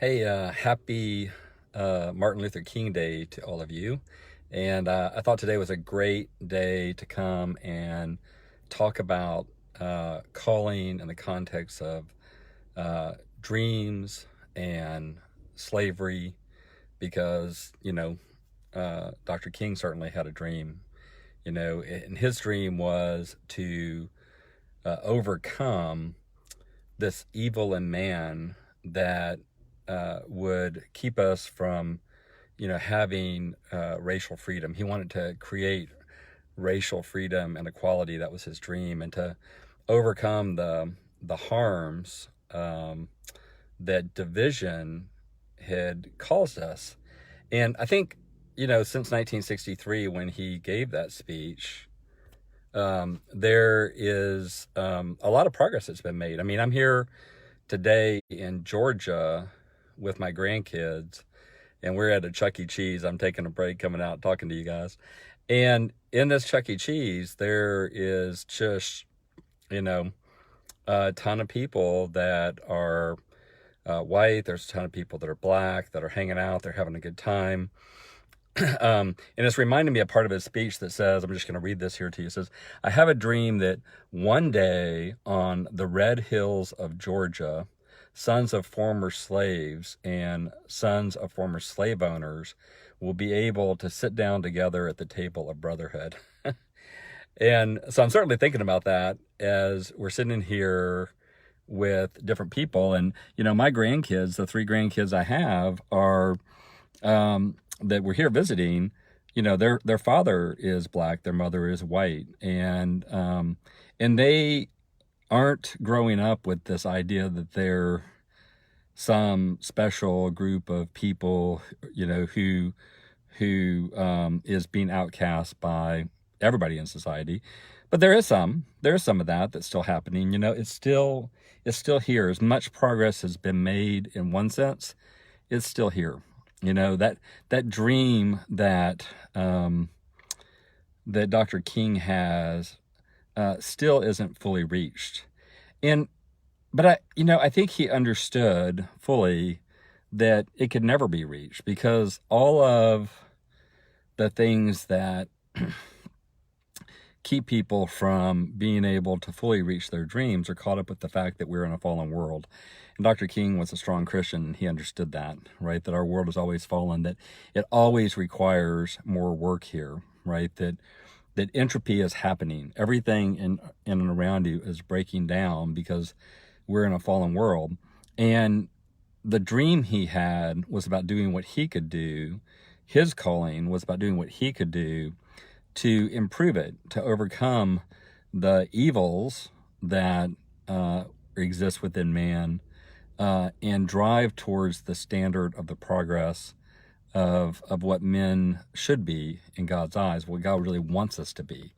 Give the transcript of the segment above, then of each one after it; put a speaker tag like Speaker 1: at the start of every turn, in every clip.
Speaker 1: Hey, happy Martin Luther King Day to all of you. And I thought today was a great day to come and talk about calling in the context of uh, dreams and slavery, because, Dr. King certainly had a dream, and his dream was to overcome this evil in man that would keep us from, having racial freedom. He wanted to create racial freedom and equality. That was his dream, and to overcome the harms that division had caused us. And I think, since 1963, when he gave that speech, there is a lot of progress that's been made. I mean, I'm here today in Georgia with my grandkids, and we're at a Chuck E. Cheese. I'm taking a break, coming out, talking to you guys. And in this Chuck E. Cheese, there is just, you know, a ton of people that are white. There's a ton of people that are black that are hanging out. They're having a good time. And it's reminding me of part of his speech that says, I'm just going to read this here to you. It says, I have a dream that one day on the red hills of Georgia, sons of former slaves and sons of former slave owners will be able to sit down together at the table of brotherhood. And so I'm certainly thinking about that as we're sitting in here with different people. And, my grandkids, the three grandkids I have, are that we're here visiting. Their father is black, their mother is white, and they aren't growing up with this idea that they're some special group of people, who is being outcast by everybody in society. But there is some of that that's still happening. It's still here. As much progress has been made in one sense, it's still here. That dream that that Dr. King has still isn't fully reached. But I think he understood fully that it could never be reached, because all of the things that keep people from being able to fully reach their dreams are caught up with the fact that we're in a fallen world. And Dr. King was a strong Christian, and he understood that, right? That our world has always fallen, that it always requires more work here, right? That entropy is happening. Everything in and around you is breaking down because we're in a fallen world. And the dream he had was about doing what he could do. His calling was about doing what he could do to improve it, to overcome the evils that exist within man, and drive towards the standard of the progress of what men should be in God's eyes, what God really wants us to be.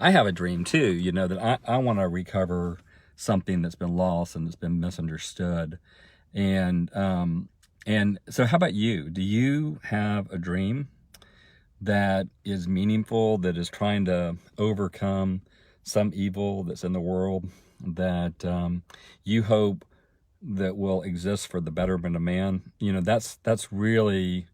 Speaker 1: I have a dream too, that I want to recover something that's been lost and that's been misunderstood. And so how about you? Do you have a dream that is meaningful, that is trying to overcome some evil that's in the world, that you hope that will exist for the betterment of man? That's really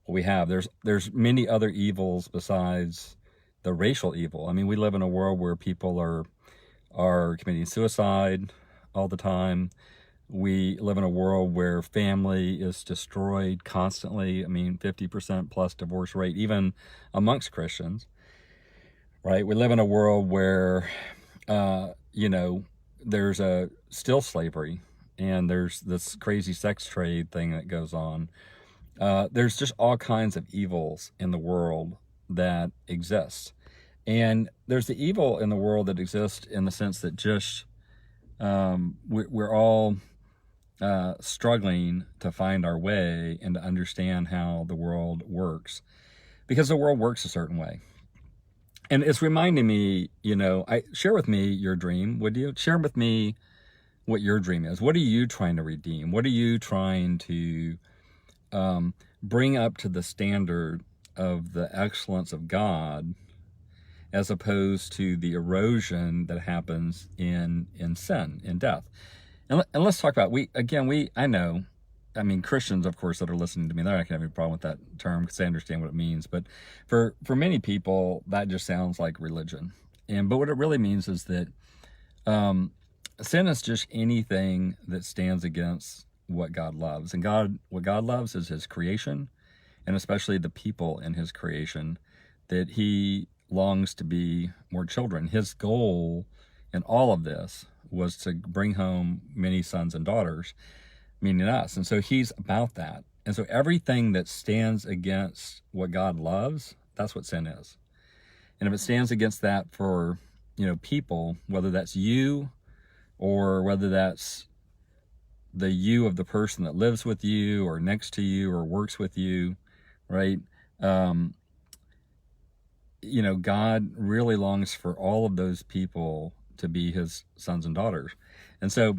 Speaker 1: what we have. There's many other evils besides the racial evil. I mean, we live in a world where people are committing suicide all the time. We live in a world where family is destroyed constantly. I mean, 50% plus divorce rate, even amongst Christians, right? We live in a world where, there's still slavery, and there's this crazy sex trade thing that goes on. There's just all kinds of evils in the world that exist. And there's the evil in the world that exists in the sense that just we're all struggling to find our way and to understand how the world works, because the world works a certain way. And it's reminding me, share with me your dream. Would you share with me what your dream is? What are you trying to redeem? What are you trying to bring up to the standard of the excellence of God, as opposed to the erosion that happens in sin, in death? And let's talk about, I know I mean, Christians, of course, that are listening to me, they're not gonna have any problem with that term because they understand what it means. But for many people, that just sounds like religion. But what it really means is that sin is just anything that stands against what God loves. And what God loves is His creation, and especially the people in His creation, that He longs to be more children. His goal in all of this was to bring home many sons and daughters, meaning us. And so He's about that. And so everything that stands against what God loves, that's what sin is. And if it stands against that for, people, whether that's you or whether that's the you of the person that lives with you or next to you or works with you, right? God really longs for all of those people to be His sons and daughters. And so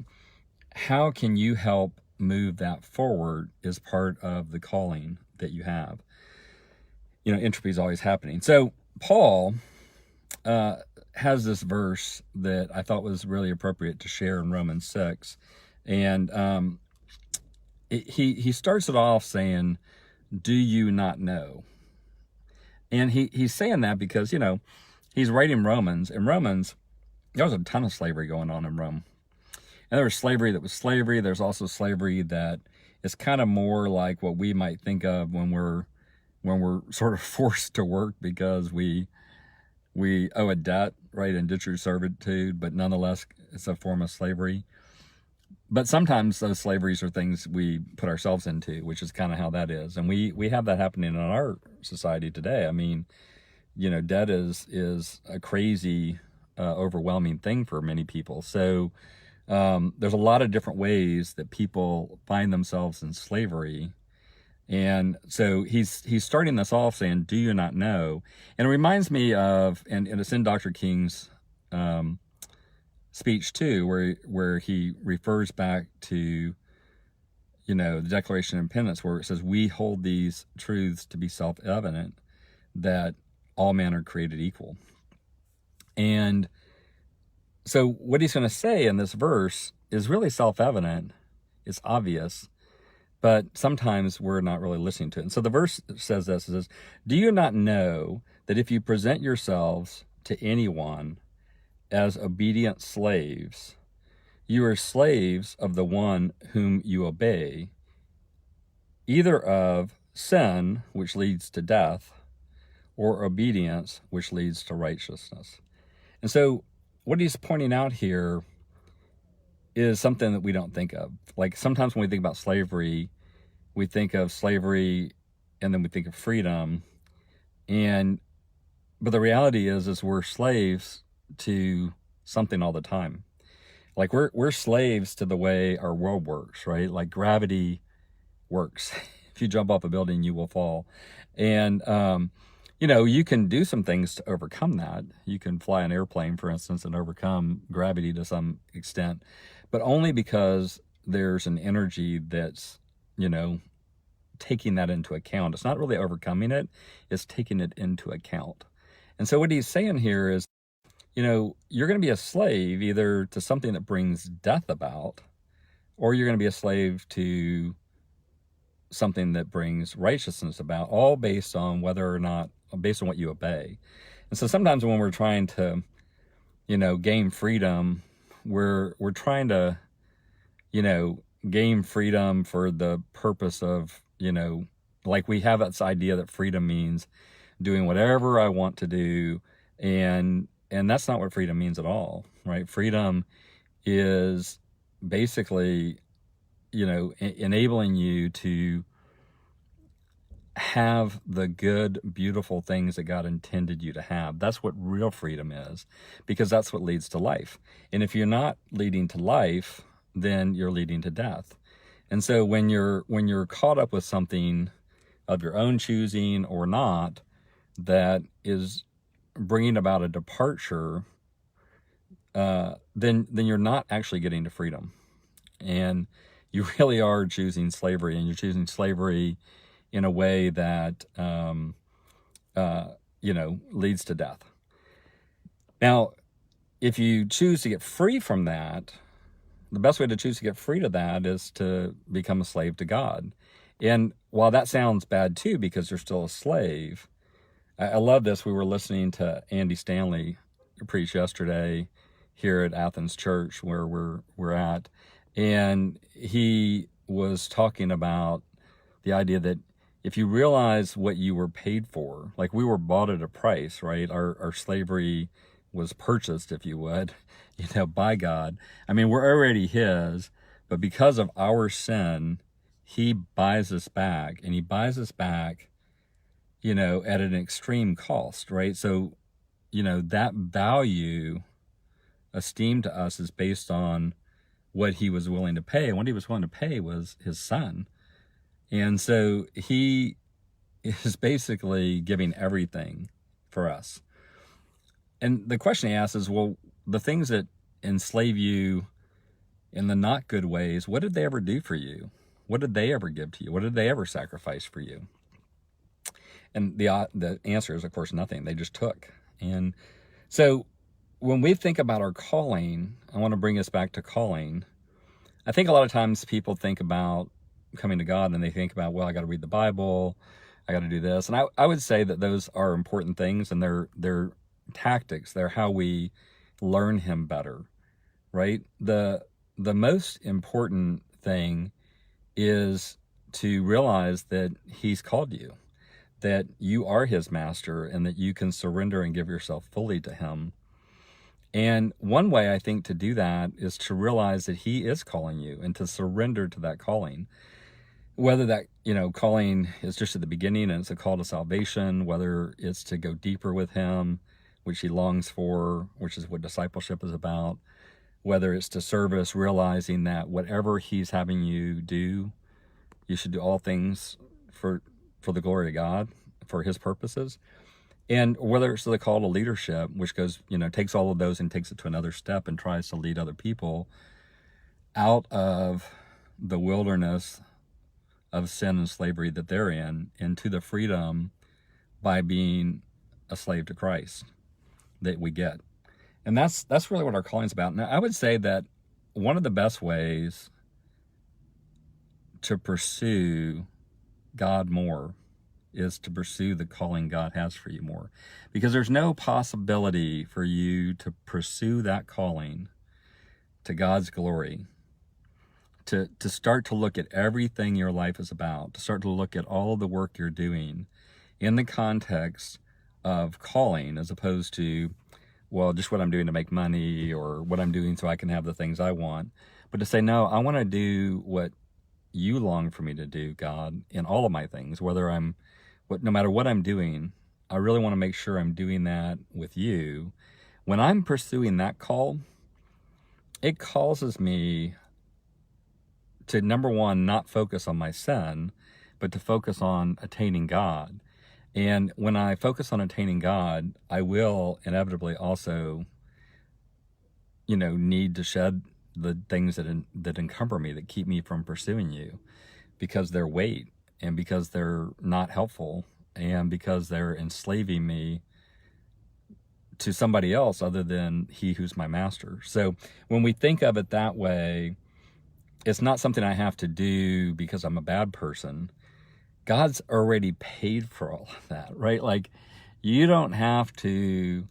Speaker 1: how can you help move that forward is part of the calling that you have. Entropy is always happening. So Paul has this verse that I thought was really appropriate to share in Romans 6. And he starts it off saying, do you not know? And he's saying that because, he's writing Romans. In Romans, there was a ton of slavery going on in Rome. And there was slavery that was slavery. There's also slavery that is kind of more like what we might think of when we're sort of forced to work because we owe a debt, right, indentured servitude, but nonetheless, it's a form of slavery. But sometimes those slaveries are things we put ourselves into, which is kind of how that is. And we have that happening in our society today. I mean, debt is a crazy, overwhelming thing for many people. So there's a lot of different ways that people find themselves in slavery. And so he's starting this off saying, do you not know? And it reminds me of, and it's in Dr. King's speech too, where he refers back to, the Declaration of Independence, where it says, we hold these truths to be self-evident, that all men are created equal. And so what he's going to say in this verse is really self-evident. It's obvious, but sometimes we're not really listening to it. And so the verse says this, it says, do you not know that if you present yourselves to anyone as obedient slaves, you are slaves of the one whom you obey, either of sin, which leads to death, or obedience, which leads to righteousness. And so what he's pointing out here is something that we don't think of. Like sometimes when we think about slavery, we think of slavery and then we think of freedom. But the reality is we're slaves to something all the time. Like we're slaves to the way our world works, right? Like gravity works. If you jump off a building, you will fall. And, you can do some things to overcome that. You can fly an airplane, for instance, and overcome gravity to some extent, but only because there's an energy that's, taking that into account. It's not really overcoming it, it's taking it into account. And so what he's saying here is, you're going to be a slave either to something that brings death about, or you're going to be a slave to something that brings righteousness about, all based on what you obey. And so sometimes when we're trying to, gain freedom, we're trying to, gain freedom for the purpose of, like we have this idea that freedom means doing whatever I want to do. And that's not what freedom means at all, right? Freedom is basically, enabling you to have the good, beautiful things that God intended you to have. That's what real freedom is, because that's what leads to life. And if you're not leading to life, then you're leading to death. And so when you're caught up with something of your own choosing or not, that is bringing about a departure, then you're not actually getting to freedom. And you really are choosing slavery, and you're choosing slavery in a way that, leads to death. Now, if you choose to get free from that, the best way to choose to get free to that is to become a slave to God. And while that sounds bad too, because you're still a slave, I love this. We were listening to Andy Stanley preach yesterday here at Athens Church, where we're at, and he was talking about the idea that if you realize what you were paid for, like we were bought at a price, right? Our slavery was purchased, if you would, by God. I mean, we're already his, but because of our sin, he buys us back, and he buys us back, at an extreme cost, right? So, that value esteemed to us is based on what he was willing to pay. And what he was willing to pay was his son. And so he is basically giving everything for us. And the question he asks is, well, the things that enslave you in the not good ways, what did they ever do for you? What did they ever give to you? What did they ever sacrifice for you? And the answer is, of course, nothing. They just took. And so when we think about our calling, I want to bring us back to calling. I think a lot of times people think about coming to God and they think about, well, I got to read the Bible, I got to do this. And I would say that those are important things, and they're tactics. They're how we learn him better, right? The most important thing is to realize that he's called you, that you are his master, and that you can surrender and give yourself fully to him. And one way I think to do that is to realize that he is calling you and to surrender to that calling. Whether that, calling is just at the beginning and it's a call to salvation, whether it's to go deeper with him, which he longs for, which is what discipleship is about, whether it's to service, realizing that whatever he's having you do, you should do all things for the glory of God, for his purposes. And whether it's the call to leadership, which goes, takes all of those and takes it to another step and tries to lead other people out of the wilderness of sin and slavery that they're in into the freedom by being a slave to Christ that we get. And that's really what our calling is about. Now, I would say that one of the best ways to pursue God more is to pursue the calling God has for you more, because there's no possibility for you to pursue that calling to God's glory, to start to look at everything your life is about, to start to look at all of the work you're doing in the context of calling, as opposed to, well, just what I'm doing to make money or what I'm doing so I can have the things I want. But to say, no, I want to do what you long for me to do, God, in all of my things, no matter what I'm doing, I really want to make sure I'm doing that with you. When I'm pursuing that call, it causes me to, number one, not focus on my sin, but to focus on attaining God. And when I focus on attaining God, I will inevitably also, need to shed the things that encumber me, that keep me from pursuing you, because they're weight, and because they're not helpful, and because they're enslaving me to somebody else other than he who's my master. So when we think of it that way, it's not something I have to do because I'm a bad person. God's already paid for all of that, right? Like, you don't have to,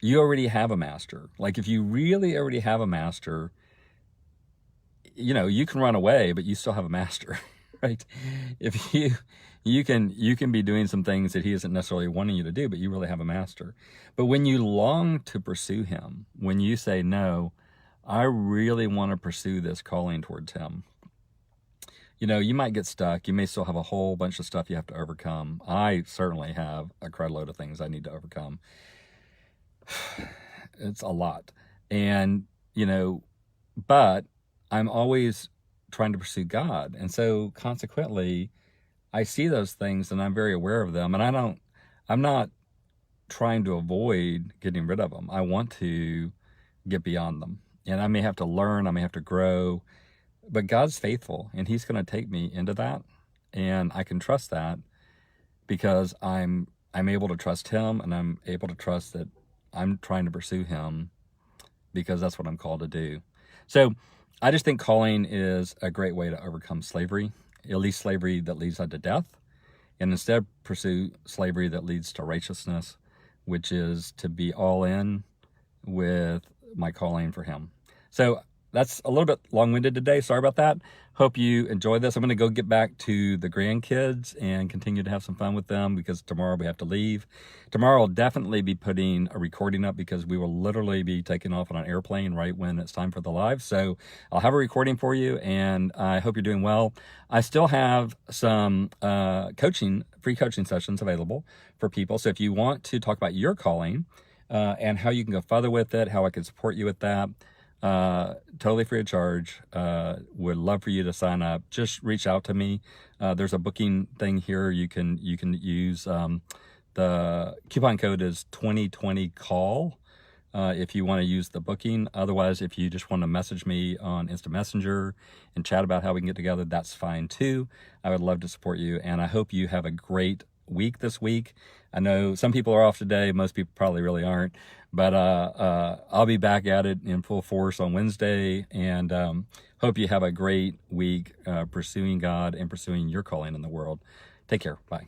Speaker 1: you already have a master. Like, if you really already have a master, you can run away, but you still have a master, right? If you can be doing some things that he isn't necessarily wanting you to do, but you really have a master. But when you long to pursue him, when you say, no, I really want to pursue this calling towards him, you might get stuck. You may still have a whole bunch of stuff you have to overcome. I certainly have a crud load of things I need to overcome. It's a lot. And, but I'm always trying to pursue God. And so consequently, I see those things and I'm very aware of them. And I'm not trying to avoid getting rid of them. I want to get beyond them. And I may have to learn, I may have to grow, but God's faithful and he's going to take me into that. And I can trust that because I'm able to trust him, and I'm able to trust that I'm trying to pursue him because that's what I'm called to do. So I just think calling is a great way to overcome slavery, at least slavery that leads unto death, and instead pursue slavery that leads to righteousness, which is to be all in with my calling for him. So that's a little bit long-winded today. Sorry about that. Hope you enjoyed this. I'm going to go get back to the grandkids and continue to have some fun with them because tomorrow we have to leave. Tomorrow I'll definitely be putting a recording up because we will literally be taking off on an airplane right when it's time for the live. So I'll have a recording for you, and I hope you're doing well. I still have some free coaching sessions available for people. So if you want to talk about your calling and how you can go further with it, how I can support you with that, totally free of charge. Would love for you to sign up. Just reach out to me. There's a booking thing here. You can use the coupon code is 2020 call if you want to use the booking. Otherwise, if you just want to message me on Instant Messenger and chat about how we can get together, that's fine too. I would love to support you, and I hope you have a great week this week. I know some people are off today. Most people probably really aren't, but I'll be back at it in full force on Wednesday, and hope you have a great week pursuing God and pursuing your calling in the world. Take care. Bye.